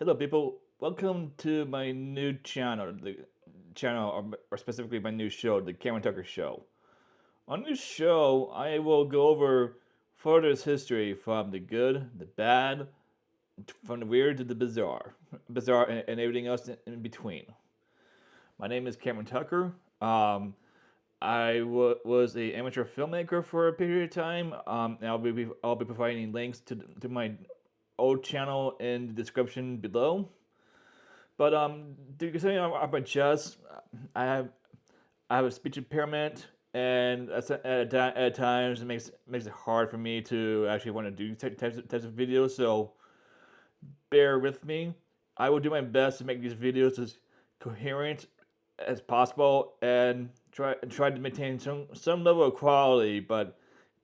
Hello, people. Welcome to my new channel, or specifically my new show, the Cameron Tucker Show. On this show, I will go over Florida's history from the good, the bad, from the weird to the bizarre, and everything else in between. My name is Cameron Tucker. Was a amateur filmmaker for a period of time, and I'll be providing links to my old channel in the description below. But considering I'm a just, I have a speech impairment, and at times it makes it hard for me to actually want to do types of videos. So bear with me. I will do my best to make these videos as coherent as possible and try to maintain some level of quality. But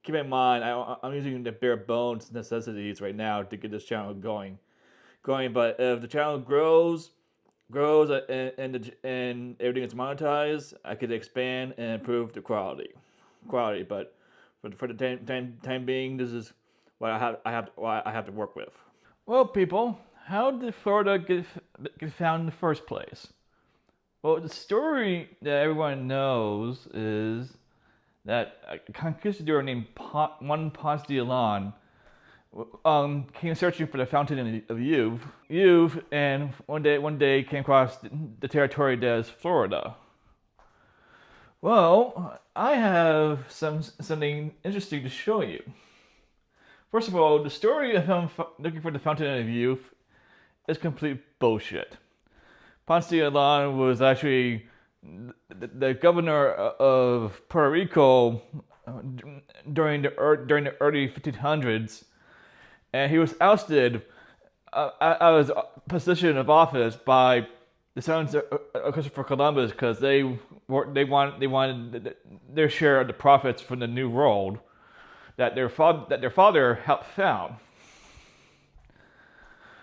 keep in mind, I'm using the bare bones necessities right now to get this channel going. But if the channel grows and everything is monetized, I could expand and improve the quality. But for the time being, this is what I have to work with. Well, people, how did Florida get found in the first place? Well, the story that everyone knows is that a conquistador named Juan Ponce de Leon came searching for the fountain of youth, and one day came across the territory that is Florida. Well, I have something interesting to show you. First of all, the story of him looking for the fountain of youth is complete bullshit. Ponce de Leon was actually the governor of Puerto Rico during the early 1500s, and he was ousted out of his position of office by the sons of Christopher Columbus because they wanted their share of the profits from the New World that their father helped found.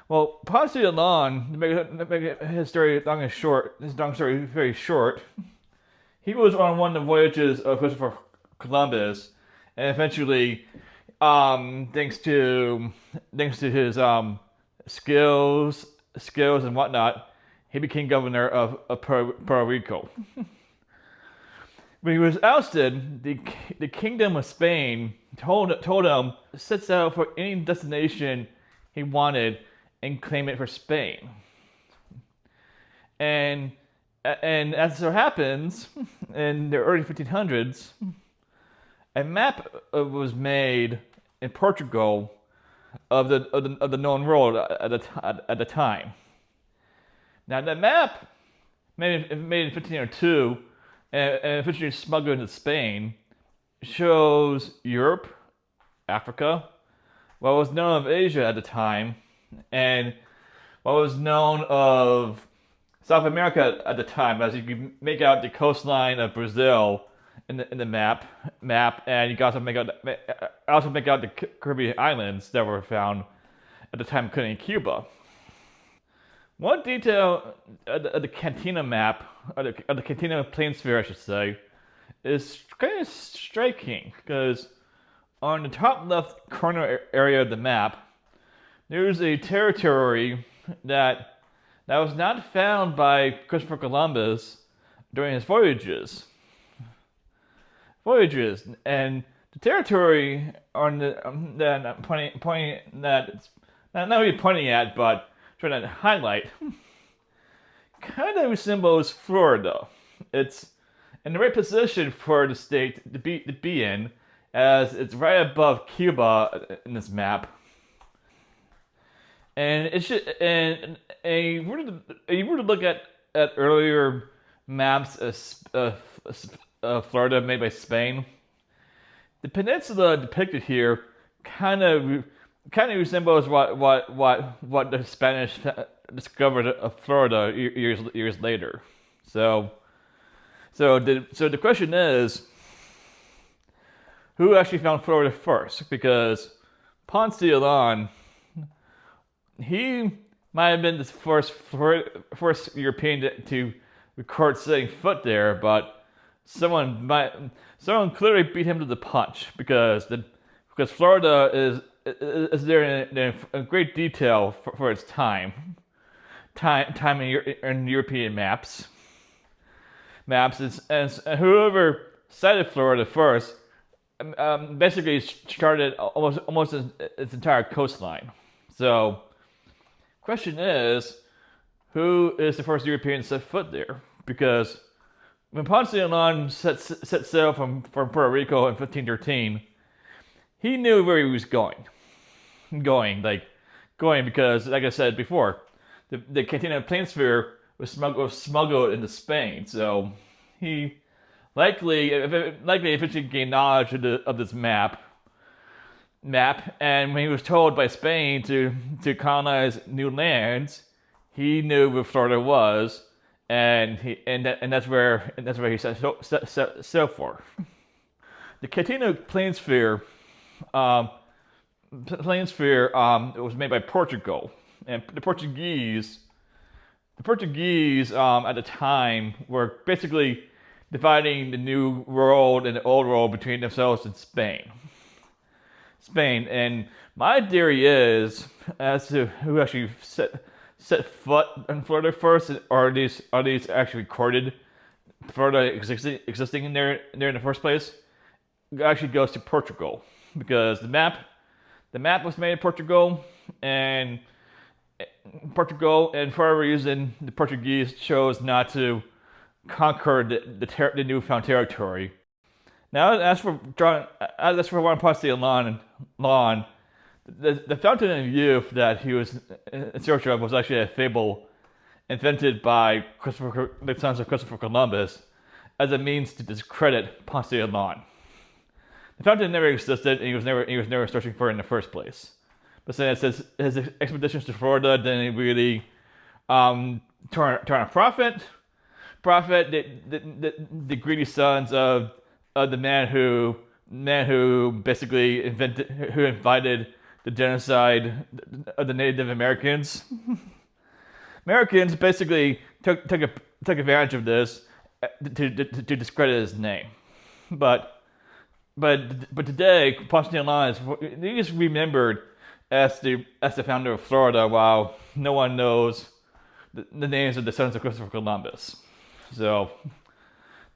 Well, Ponce de Leon, to make his story very short, he was on one of the voyages of Christopher Columbus, and eventually, thanks to his skills and whatnot, he became governor of Puerto Rico. When he was ousted, the Kingdom of Spain told him to set out for any destination he wanted and claim it for Spain. And as so happens, in the early 1500s, a map was made in Portugal of the known world at the time. Now that map, made in 1502, and eventually smuggled into Spain, shows Europe, Africa, what was known of Asia at the time, and what was known of South America at the time, as you can make out the coastline of Brazil in the map, and you can also make out the Caribbean islands that were found at the time, including Cuba. One detail of the Cantino map, of the Cantino Planisphere, I should say, is kind of striking because on the top left corner area of the map, there's a territory that was not found by Christopher Columbus during his voyages. And the territory that I'm pointing that it's not really pointing at, but trying to highlight, kind of resembles Florida. It's in the right position for the state to be in, as it's right above Cuba in this map. And it should, and you were to look at earlier maps of Florida made by Spain, the peninsula depicted here kind of resembles what the Spanish discovered of Florida years later. So the question is, who actually found Florida first? Because Ponce de Leon, he might have been the first European to record setting foot there, but someone clearly beat him to the punch because Florida is there in great detail for its time. time in European maps is, and whoever sighted Florida first basically started almost its entire coastline. So, question is, who is the first European to set foot there? Because when Ponce de Leon set sail from Puerto Rico in 1513, he knew where he was going because, like I said before, the Cantino Planisphere was smuggled into Spain. So he likely eventually gained knowledge of this map. And when he was told by Spain to colonize new lands, he knew where Florida was, and that's where he set sail for. The Cantino Planisphere it was made by Portugal, and the Portuguese at the time were basically dividing the New World and the Old World between themselves and Spain. And my theory is as to who actually set foot in Florida first, or are these actually recorded Florida existing in there in the first place? It actually goes to Portugal, because the map was made in Portugal, and for whatever reason the Portuguese chose not to conquer the newfound territory. Now, as for Juan Ponce de Leon, the fountain of youth that he was in search of was actually a fable invented by the sons of Christopher Columbus as a means to discredit Ponce de Leon. The fountain never existed, and he was never searching for it in the first place. But since his expeditions to Florida didn't really turn a profit, the greedy sons of the man who basically invited the genocide of the Native Americans. Americans basically took advantage of this to discredit his name. But today, Ponce de Leon is remembered as the founder of Florida, while no one knows the names of the sons of Christopher Columbus. So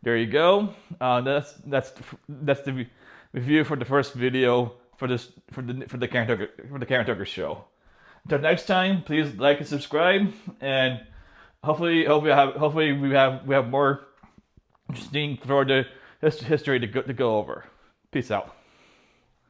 there you go. That's the review for the first video for the Karen Tucker show. Until next time, please like and subscribe, and hopefully we have more interesting Florida history to go over. Peace out.